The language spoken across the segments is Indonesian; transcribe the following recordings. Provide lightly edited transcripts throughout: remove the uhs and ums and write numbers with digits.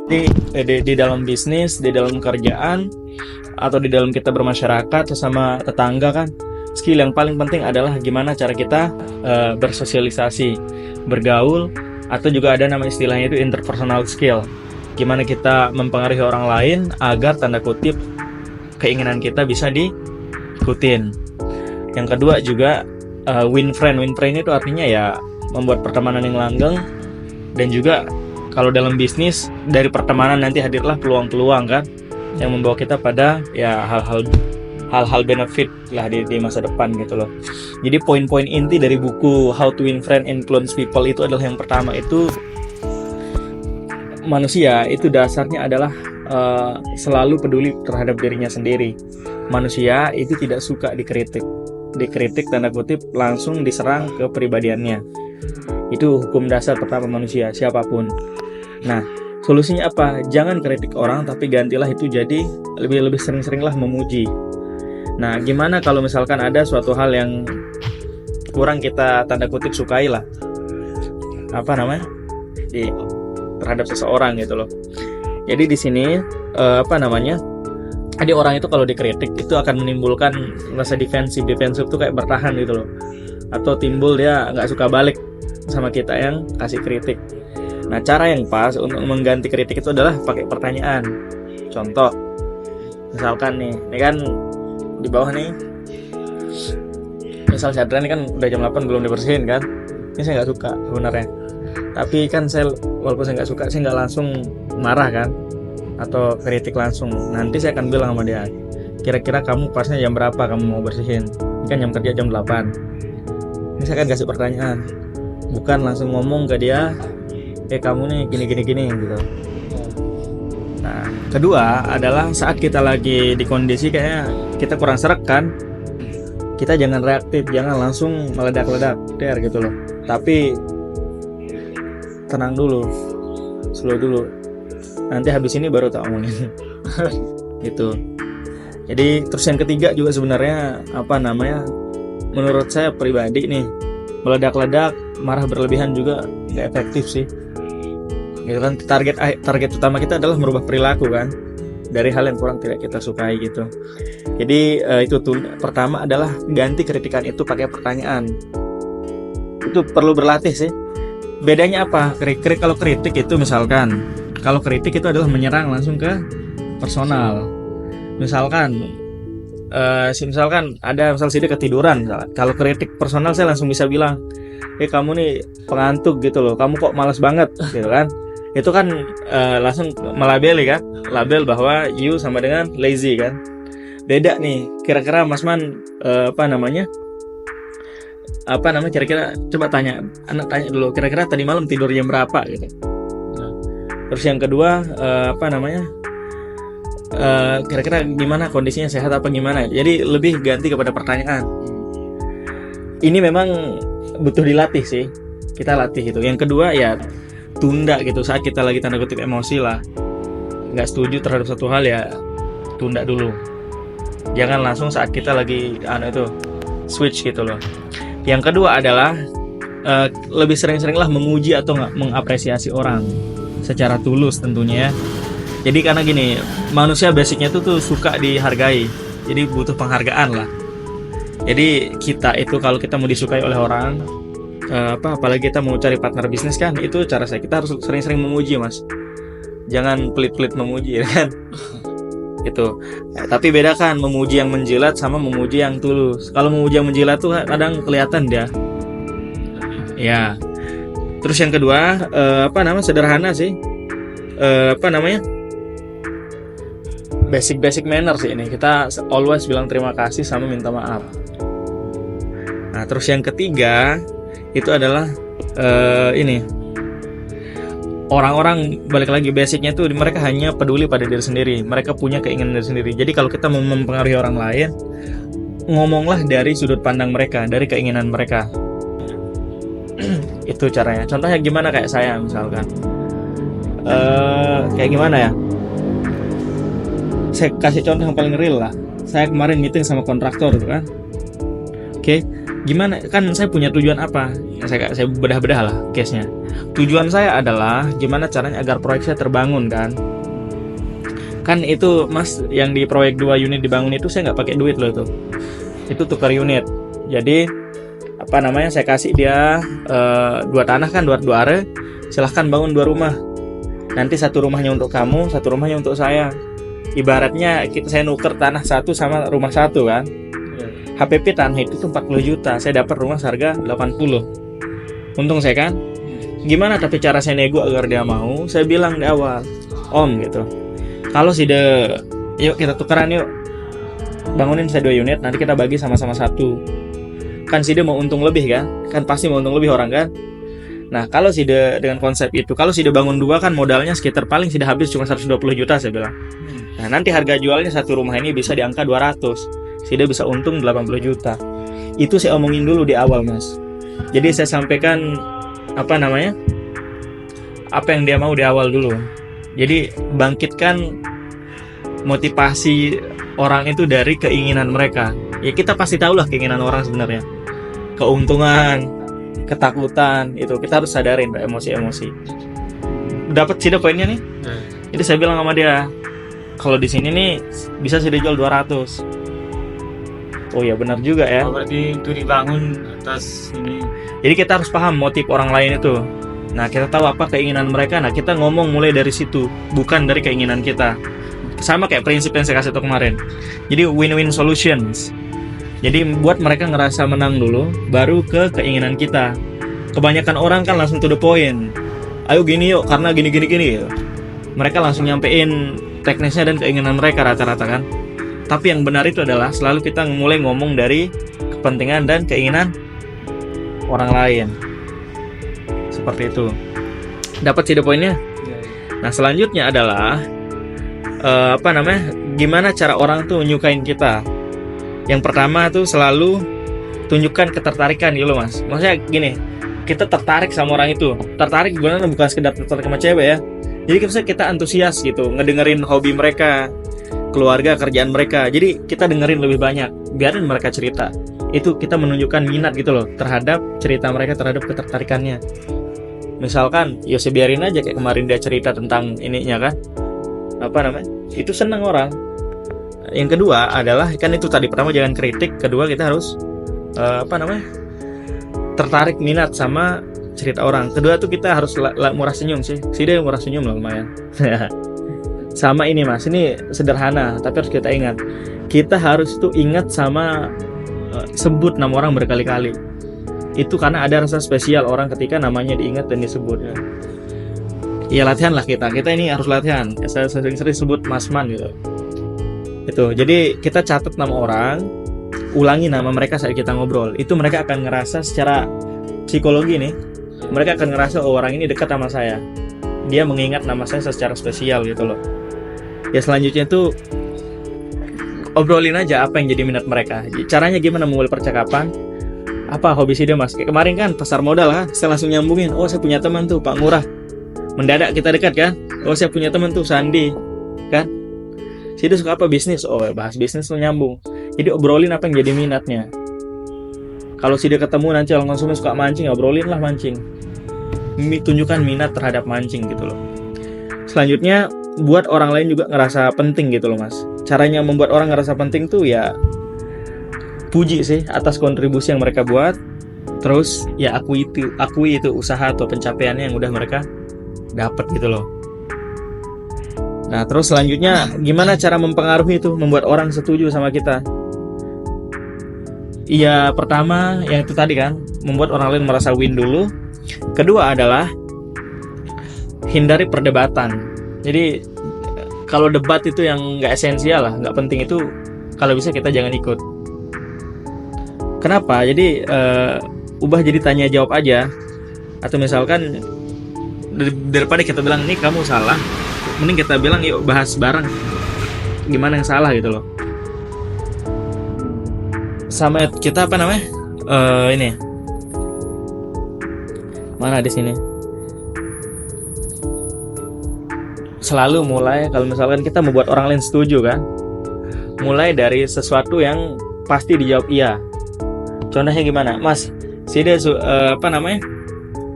Di dalam bisnis, di dalam kerjaan, atau di dalam kita bermasyarakat sesama tetangga kan, skill yang paling penting adalah gimana cara kita bersosialisasi, bergaul, atau juga ada nama istilahnya itu interpersonal skill. Gimana kita mempengaruhi orang lain agar tanda kutip keinginan kita bisa diikutin. Yang kedua juga win friend. Win friend itu artinya ya membuat pertemanan yang langgeng, dan juga kalau dalam bisnis dari pertemanan nanti hadirlah peluang-peluang kan yang membawa kita pada ya hal-hal benefit lah di masa depan gitu loh. Jadi poin-poin inti dari buku How to Win Friends and Influence People itu adalah yang pertama itu manusia itu dasarnya adalah selalu peduli terhadap dirinya sendiri. Manusia itu tidak suka dikritik tanda kutip langsung diserang ke pribadiannya. Itu hukum dasar pertama manusia siapapun. Nah, solusinya apa? Jangan kritik orang, tapi gantilah itu jadi lebih sering-seringlah memuji. Nah, gimana kalau misalkan ada suatu hal yang kurang kita tanda kutip sukai lah, terhadap seseorang gitu loh. Jadi di sini jadi orang itu kalau dikritik itu akan menimbulkan rasa defensif tuh kayak bertahan gitu loh, atau timbul dia nggak suka balik sama kita yang kasih kritik. Nah, cara yang pas untuk mengganti kritik itu adalah pakai pertanyaan. Contoh, misalkan nih, ini kan di bawah nih, misal Chandra ini kan udah jam 8 belum dibersihin kan, ini saya nggak suka sebenarnya. Tapi kan walaupun saya nggak suka, saya nggak langsung marah kan, atau kritik langsung. Nanti saya akan bilang sama dia, kira-kira kamu pasnya jam berapa kamu mau bersihin? Ini kan jam kerja jam 8. Ini saya akan kasih pertanyaan, bukan langsung ngomong ke dia, kamu nih gini gitu. Nah, kedua adalah saat kita lagi di kondisi kayaknya kita kurang serak kan, kita jangan reaktif, jangan langsung meledak-ledak gitu loh. Tapi tenang dulu, slow dulu. Nanti habis ini baru tak omongin. Gitu. Jadi terus yang ketiga juga sebenarnya menurut saya pribadi nih, meledak-ledak, marah berlebihan juga nggak efektif sih. Gitu kan, target utama kita adalah merubah perilaku kan dari hal yang kurang tidak kita sukai gitu. Jadi itu pertama adalah ganti kritikan itu pakai pertanyaan. Itu perlu berlatih sih. Bedanya apa? Kalau kritik itu misalkan, kalau kritik itu adalah menyerang langsung ke personal. Misalkan ada si dia ketiduran. Kalau kritik personal saya langsung bisa bilang, kamu nih pengantuk gitu loh, kamu kok malas banget gitu kan. Itu kan langsung melabeli kan, label bahwa you sama dengan lazy kan. Beda nih, kira-kira Mas Man kira-kira coba tanya dulu, kira-kira tadi malam tidur jam berapa gitu. Terus yang kedua kira-kira gimana kondisinya, sehat apa gimana. Jadi lebih ganti kepada pertanyaan. Ini memang butuh dilatih sih, kita latih itu. Yang kedua ya tunda gitu, saat kita lagi tanda kutip emosi lah, nggak setuju terhadap satu hal ya tunda dulu, jangan langsung saat kita lagi switch gitu loh. Yang kedua adalah lebih sering-seringlah memuji atau mengapresiasi orang secara tulus tentunya. Jadi karena gini, manusia basicnya tuh suka dihargai, jadi butuh penghargaan lah. Jadi kita itu kalau kita mau disukai oleh orang, apalagi kita mau cari partner bisnis kan, itu cara kita harus sering-sering memuji mas, jangan pelit-pelit memuji kan. Gitu. Tapi beda kan memuji yang menjilat sama memuji yang tulus. Kalau memuji yang menjilat tuh kadang kelihatan dia. Ya. Terus yang kedua sederhana sih, basic manner sih ini. Kita always bilang terima kasih sama minta maaf. Nah, terus yang ketiga itu adalah orang-orang balik lagi basicnya tuh mereka hanya peduli pada diri sendiri, mereka punya keinginan diri sendiri. Jadi kalau kita mau mempengaruhi orang lain, ngomonglah dari sudut pandang mereka, dari keinginan mereka. Itu caranya. Contohnya gimana, kayak saya misalkan kayak gimana ya, saya kasih contoh yang paling real lah. Saya kemarin meeting sama kontraktor tuh kan. Oke, gimana? Kan saya punya tujuan apa? Saya bedah-bedah lah case-nya. Tujuan saya adalah gimana caranya agar proyek saya terbangun kan. Kan itu Mas, yang di proyek 2 unit dibangun itu saya nggak pakai duit loh itu. Itu tukar unit. Jadi apa namanya? Saya kasih dia 2 tanah kan, 2 area. Silahkan bangun 2 rumah. Nanti 1 rumahnya untuk kamu, 1 rumahnya untuk saya. Ibaratnya saya nuker tanah 1 sama rumah 1 kan. HPP tanah itu tuh 40 juta, saya dapat rumah seharga 80. Untung saya kan. Gimana tapi cara saya nego agar dia mau? Saya bilang di awal, Om gitu, kalau yuk kita tukeran yuk, bangunin saya 2 unit, nanti kita bagi sama-sama 1. Kan Side mau untung lebih kan? Kan pasti mau untung lebih orang kan? Nah kalau Side dengan konsep itu, kalau Side bangun 2 kan modalnya sekitar paling Side habis cuma 120 juta saya bilang. Nah nanti harga jualnya 1 rumah ini bisa di angka 200. Side bisa untung 80 juta. Itu saya omongin dulu di awal Mas. Jadi saya sampaikan apa yang dia mau di awal dulu. Jadi bangkitkan motivasi orang itu dari keinginan mereka. Ya kita pasti tahu lah keinginan orang sebenarnya. Keuntungan, ketakutan, itu kita harus sadarin emosi-emosi. Dapat Side poinnya nih. Jadi saya bilang sama dia, kalau di sini nih bisa Side jual 200. Oh ya benar juga ya. Berarti itu dibangun atas ini. Jadi kita harus paham motif orang lain itu. Nah kita tahu apa keinginan mereka. Nah kita ngomong mulai dari situ, bukan dari keinginan kita. Sama kayak prinsip yang saya kasih tau kemarin. Jadi win-win solutions. Jadi buat mereka ngerasa menang dulu, baru ke keinginan kita. Kebanyakan orang kan langsung to the point. Ayo gini yuk, karena gini. Mereka langsung nyampein teknisnya dan keinginan mereka rata-rata kan. Tapi yang benar itu adalah selalu kita mulai ngomong dari kepentingan dan keinginan orang lain. Seperti itu. Dapat Side poinnya? Nah selanjutnya adalah gimana cara orang tuh nyukain kita. Yang pertama tuh selalu tunjukkan ketertarikan gitu loh Mas. Maksudnya gini, kita tertarik sama orang itu. Tertarik gimana? Bukan sekedar tertarik sama cewek ya. Jadi kita antusias gitu, ngedengerin hobi mereka, keluarga, kerjaan mereka. Jadi kita dengerin lebih banyak, biarin mereka cerita. Itu kita menunjukkan minat gitu loh terhadap cerita mereka, terhadap ketertarikannya. Misalkan, ya biarin aja kayak kemarin dia cerita tentang ininya kan. Itu senang orang. Yang kedua adalah kan itu tadi, pertama jangan kritik, kedua kita harus tertarik minat sama cerita orang. Kedua tuh kita harus murah senyum sih. Dia murah senyum lah lumayan. Sama ini Mas, ini sederhana tapi harus kita ingat. Kita harus tuh ingat sama sebut nama orang berkali-kali. Itu karena ada rasa spesial orang ketika namanya diingat dan disebut. Ya latihan lah kita ini harus latihan. Saya sering-sering sebut Mas Man gitu. Itu. Jadi kita catat nama orang, ulangi nama mereka saat kita ngobrol. Itu mereka akan ngerasa secara psikologi nih. Mereka akan ngerasa orang ini dekat sama saya. Dia mengingat nama saya secara spesial gitu loh. Ya selanjutnya tuh obrolin aja apa yang jadi minat mereka. Caranya gimana memulai percakapan? Apa hobi Side Mas? Kayak kemarin kan pasar modal kan, saya langsung nyambungin. Oh saya punya teman tuh Pak Ngurah. Mendadak kita dekat kan. Oh saya punya teman tuh Sandi kan. Side suka apa bisnis? Oh bahas bisnis tuh nyambung. Jadi obrolin apa yang jadi minatnya. Kalau Side ketemu nanti orang konsumen suka mancing, obrolin lah mancing. Tunjukkan minat terhadap mancing gitu loh. Selanjutnya buat orang lain juga ngerasa penting gitu loh Mas. Caranya membuat orang ngerasa penting tuh ya puji sih atas kontribusi yang mereka buat. Terus ya akui itu usaha atau pencapaiannya yang udah mereka dapat gitu loh. Nah terus selanjutnya gimana cara mempengaruhi itu, membuat orang setuju sama kita. Iya pertama yang itu tadi kan, membuat orang lain merasa win dulu. Kedua adalah hindari perdebatan. Jadi kalau debat itu yang nggak esensial lah, nggak penting itu, kalau bisa kita jangan ikut. Kenapa? Jadi ubah jadi tanya jawab aja. Atau misalkan daripada kita bilang nih kamu salah, mending kita bilang yuk bahas bareng gimana yang salah gitu loh. Sama kita ini mana di sini selalu mulai kalau misalkan kita membuat orang lain setuju kan, mulai dari sesuatu yang pasti dijawab iya. Contohnya gimana, Mas? Si dia apa namanya?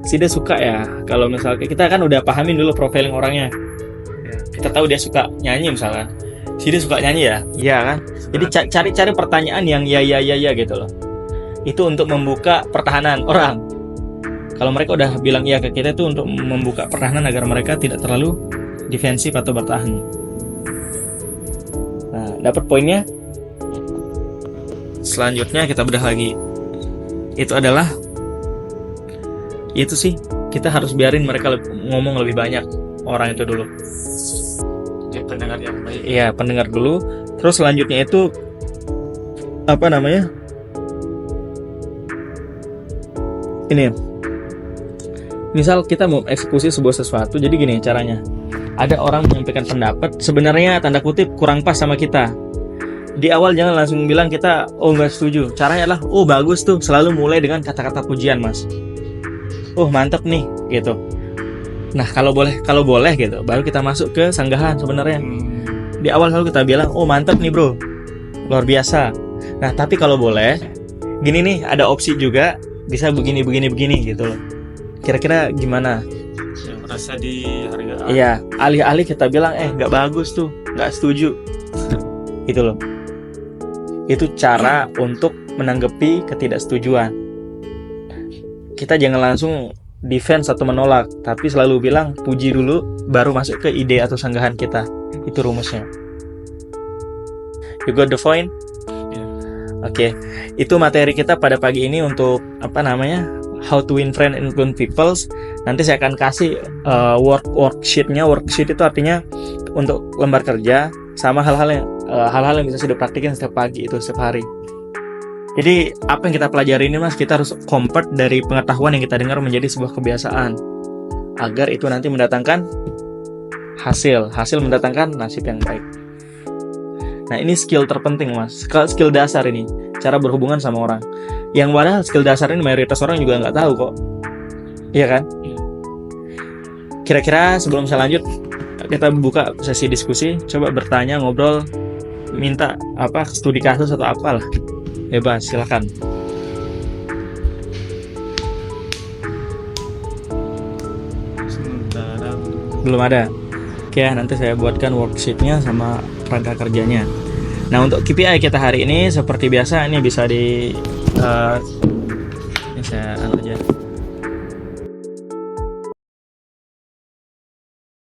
Si dia suka ya. Kalau misalnya kita kan udah pahamin dulu profiling orangnya. Kita tahu dia suka nyanyi misalkan. Si dia suka nyanyi ya, iya kan? Jadi cari pertanyaan yang ya gitu loh. Itu untuk membuka pertahanan orang. Kalau mereka udah bilang iya ke kita, itu untuk membuka pertahanan agar mereka tidak terlalu defensif atau bertahan. Nah, dapat poinnya. Selanjutnya kita bedah lagi. Itu adalah itu sih, kita harus biarin mereka ngomong lebih banyak, orang itu dulu. Jadi pendengar yang baik. Iya, pendengar dulu. Terus selanjutnya itu apa namanya? Ini. Misal kita mau eksekusi sebuah sesuatu, jadi gini caranya. Ada orang menyampaikan pendapat, sebenarnya tanda kutip kurang pas sama kita. Di awal jangan langsung bilang kita nggak setuju. Caranya adalah bagus tuh, selalu mulai dengan kata-kata pujian, Mas. Mantep nih gitu. Nah, kalau boleh gitu, baru kita masuk ke sanggahan sebenarnya. Di awal selalu kita bilang mantep nih bro, luar biasa. Nah, tapi kalau boleh gini nih, ada opsi juga, bisa begini gitu loh. Kira-kira gimana? Yang merasa dihargai. Iya, alih-alih kita bilang nggak bagus tuh, nggak setuju gitu loh. Itu cara untuk menanggapi ketidaksetujuan. Kita jangan langsung defense atau menolak, tapi selalu bilang puji dulu, baru masuk ke ide atau sanggahan kita. Itu rumusnya. You got the point? Oke. Itu materi kita pada pagi ini untuk apa namanya? How to win friend and influence people. Nanti saya akan kasih worksheetnya. Worksheet itu artinya untuk lembar kerja, sama hal-hal yang bisa sudah praktikin setiap pagi, itu setiap hari. Jadi apa yang kita pelajari ini, Mas, kita harus convert dari pengetahuan yang kita dengar menjadi sebuah kebiasaan, agar itu nanti mendatangkan hasil mendatangkan nasib yang baik. Nah, ini skill terpenting, Mas, skill dasar ini, cara berhubungan sama orang, yang padahal skill dasar ini mayoritas orang juga nggak tahu kok, iya kan? Kira-kira sebelum saya lanjut, kita buka sesi diskusi, coba bertanya, ngobrol, minta studi kasus atau apalah, bebas, silakan. Sementara Belum ada. Oke, nanti saya buatkan worksheetnya sama kerangka kerjanya. Nah, untuk KPI kita hari ini seperti biasa, ini bisa ini saya aja.